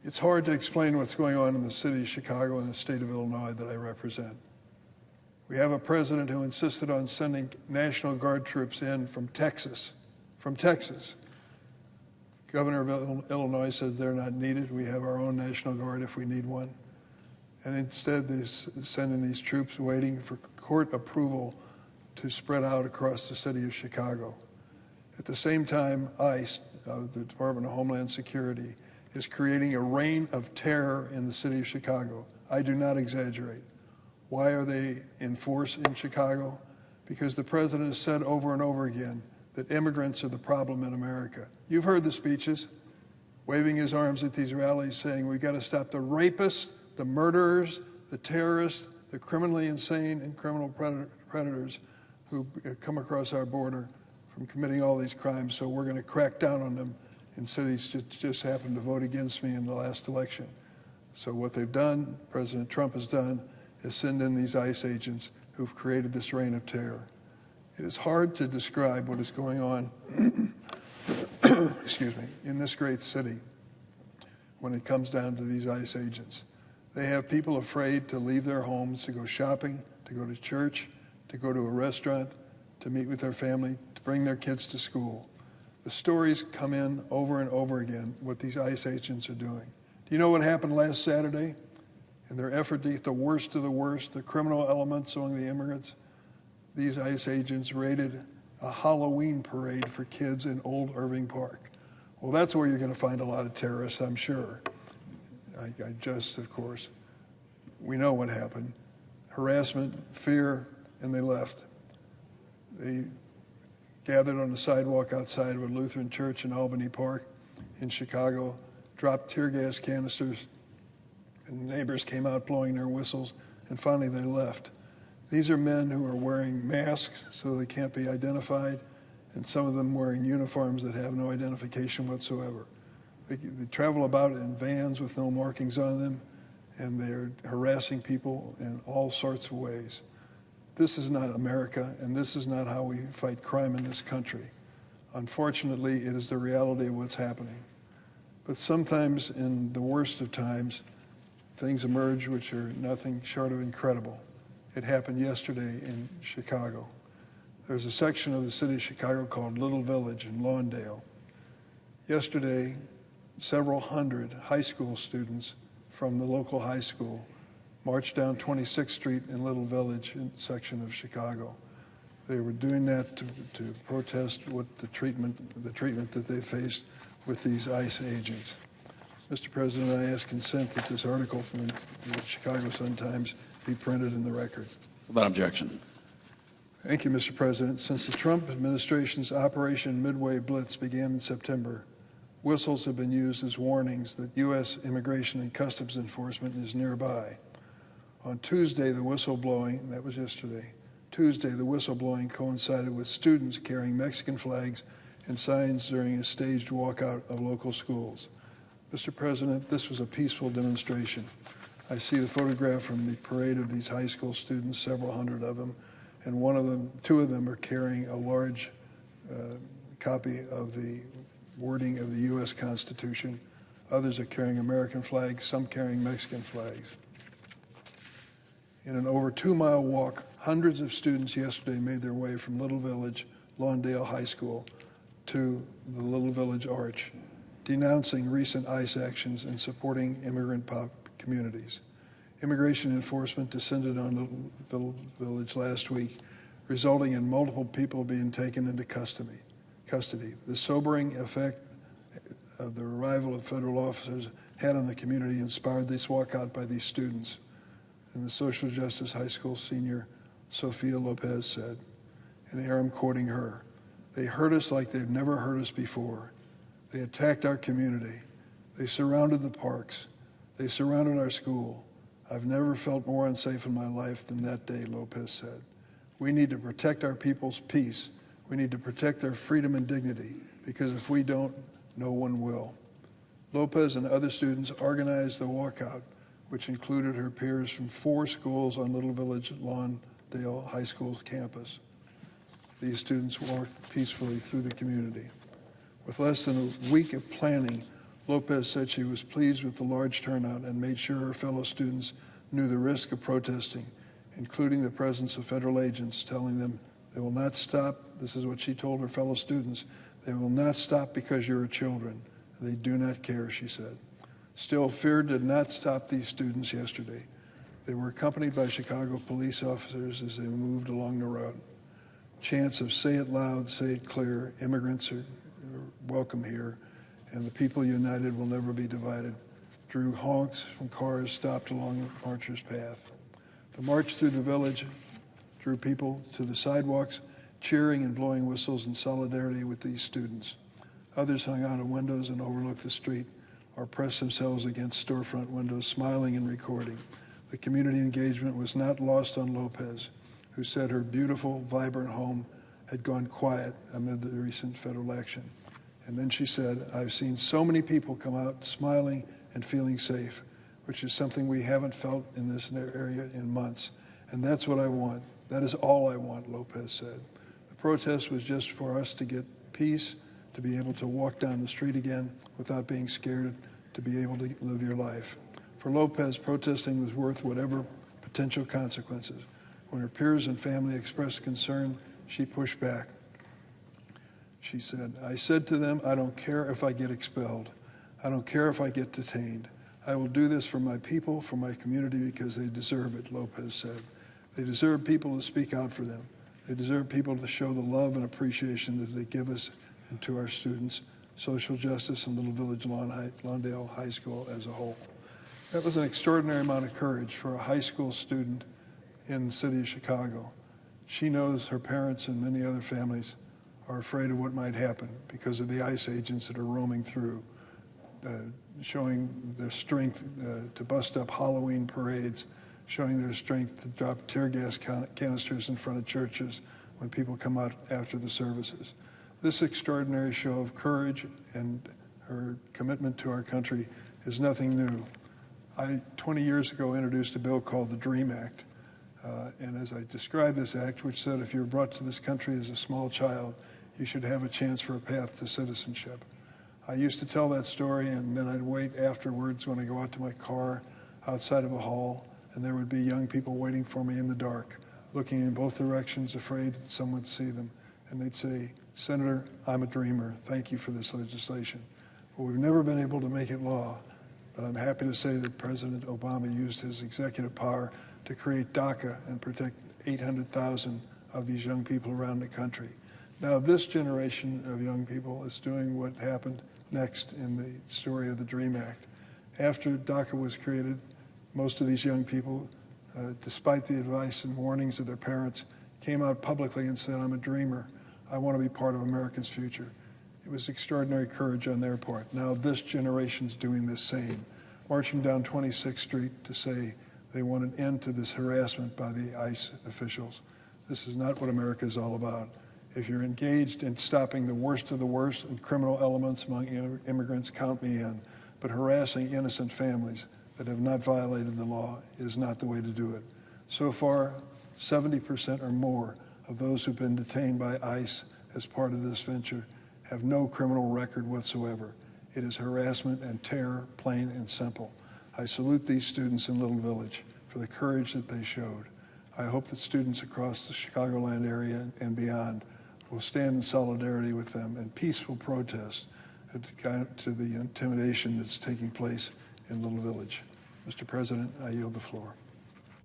It's hard to explain what's going on in the city of Chicago and the state of Illinois that I represent. We have a president who insisted on sending National Guard troops in from Texas. Governor of Illinois said they're not needed. We have our own National Guard if we need one. And instead, they're sending these troops waiting for court approval to spread out across the city of Chicago. At the same time, ICE, the Department of Homeland Security, is creating a reign of terror in the city of Chicago. I do not exaggerate. Why are they in force in Chicago? Because the president has said over and over again that immigrants are the problem in America. You've heard the speeches, waving his arms at these rallies saying we've got to stop the rapists, the murderers, the terrorists, the criminally insane and criminal predators who come across our border from committing all these crimes, so we're going to crack down on them in cities that just happened to vote against me in the last election. So what they've done, President Trump has done, is send in these ICE agents who've created this reign of terror. It is hard to describe what is going on excuse me, in this great city when it comes down to these ICE agents. They have people afraid to leave their homes, to go shopping, to go to church, to go to a restaurant, to meet with their family, to bring their kids to school. The stories come in over and over again, what these ICE agents are doing. Do you know what happened last Saturday? In their effort to get the worst of the worst, the criminal elements among the immigrants, these ICE agents raided a Halloween parade for kids in Old Irving Park. Well, that's where you're going to find a lot of terrorists, I'm sure. I just, of course. We know what happened. Harassment, fear, and they left. They gathered on the sidewalk outside of a Lutheran church in Albany Park in Chicago, dropped tear gas canisters, and neighbors came out blowing their whistles, and finally they left. These are men who are wearing masks so they can't be identified, and some of them wearing uniforms that have no identification whatsoever. They travel about in vans with no markings on them, and they're harassing people in all sorts of ways. This is not America, and this is not how we fight crime in this country. Unfortunately, it is the reality of what's happening. But sometimes, in the worst of times, things emerge which are nothing short of incredible. It happened yesterday in Chicago. There's a section of the city of Chicago called Little Village in Lawndale. Yesterday, several hundred high school students from the local high school marched down 26th Street in Little Village section of Chicago. They were doing that to protest what the treatment that they faced with these ICE agents. Mr. President, I ask consent that this article from the Chicago Sun-Times be printed in the record. Without objection. Thank you, Mr. President. Since the Trump administration's Operation Midway Blitz began in September, whistles have been used as warnings that U.S. Immigration and Customs Enforcement is nearby. On Tuesday, the whistleblowing, that was yesterday, Tuesday, the whistleblowing coincided with students carrying Mexican flags and signs during a staged walkout of local schools. Mr. President, this was a peaceful demonstration. I see the photograph from the parade of these high school students, several hundred of them, and two of them are carrying a large copy of the wording of the U.S. Constitution. Others are carrying American flags, some carrying Mexican flags. In an over 2-mile walk, hundreds of students yesterday made their way from Little Village, Lawndale High School, to the Little Village Arch, denouncing recent ICE actions and supporting immigrant communities. Immigration enforcement descended on Little Village last week, resulting in multiple people being taken into custody. The sobering effect of the arrival of federal officers had on the community inspired this walkout by these students. And the social justice high school senior, Sofia Lopez, said, and here I'm quoting her, "They hurt us like they've never hurt us before. They attacked our community. They surrounded the parks. They surrounded our school. I've never felt more unsafe in my life than that day," Lopez said. We need to protect our people's peace. We need to protect their freedom and dignity, because if we don't, no one will. Lopez and other students organized the walkout, which included her peers from 4 schools on Little Village Lawndale High School campus. These students walked peacefully through the community. With less than a week of planning, Lopez said she was pleased with the large turnout and made sure her fellow students knew the risk of protesting, including the presence of federal agents telling them they will not stop. This is what she told her fellow students. They will not stop because you're children. They do not care, she said. Still, fear did not stop these students yesterday. They were accompanied by Chicago police officers as they moved along the road. Chants of "Say it loud, say it clear, immigrants are welcome here, and the people united will never be divided," drew honks from cars stopped along the marchers' path. The march through the village drew people to the sidewalks, cheering and blowing whistles in solidarity with these students. Others hung out of windows and overlooked the street or pressed themselves against storefront windows, smiling and recording. The community engagement was not lost on Lopez, who said her beautiful, vibrant home had gone quiet amid the recent federal action. And then she said, "I've seen so many people come out smiling and feeling safe, which is something we haven't felt in this area in months. And that's what I want. That is all I want," Lopez said. The protest was just for us to get peace, to be able to walk down the street again without being scared, to be able to live your life. For Lopez, protesting was worth whatever potential consequences. When her peers and family expressed concern, she pushed back. She said, "I said to them, I don't care if I get expelled. I don't care if I get detained. I will do this for my people, for my community, because they deserve it," Lopez said. They deserve people to speak out for them. They deserve people to show the love and appreciation that they give us and to our students, social justice, and Little Village Lawndale High School as a whole. That was an extraordinary amount of courage for a high school student in the city of Chicago. She knows her parents and many other families are afraid of what might happen because of the ICE agents that are roaming through, showing their strength to bust up Halloween parades, showing their strength to drop tear gas canisters in front of churches when people come out after the services. This extraordinary show of courage and her commitment to our country is nothing new. I, 20 years ago, introduced a bill called the DREAM Act. And as I described this act, which said if you're brought to this country as a small child, you should have a chance for a path to citizenship. I used to tell that story, and then I'd wait afterwards when I go out to my car outside of a hall, and there would be young people waiting for me in the dark, looking in both directions, afraid that someone would see them. And they'd say, "Senator, I'm a dreamer. Thank you for this legislation." Well, we've never been able to make it law, but I'm happy to say that President Obama used his executive power to create DACA and protect 800,000 of these young people around the country. Now this generation of young people is doing what happened next in the story of the DREAM Act. After DACA was created, most of these young people, despite the advice and warnings of their parents, came out publicly and said, "I'm a dreamer. I want to be part of America's future." It was extraordinary courage on their part. Now this generation's doing the same, marching down 26th Street to say they want an end to this harassment by the ICE officials. This is not what America is all about. If you're engaged in stopping the worst of the worst and criminal elements among immigrants, count me in. But harassing innocent families that have not violated the law is not the way to do it. So far, 70% or more of those who've been detained by ICE as part of this venture have no criminal record whatsoever. It is harassment and terror, plain and simple. I salute these students in Little Village for the courage that they showed. I hope that students across the Chicagoland area and beyond will stand in solidarity with them in peaceful protest to the intimidation that's taking place in Little Village. Mr. President, I yield the floor.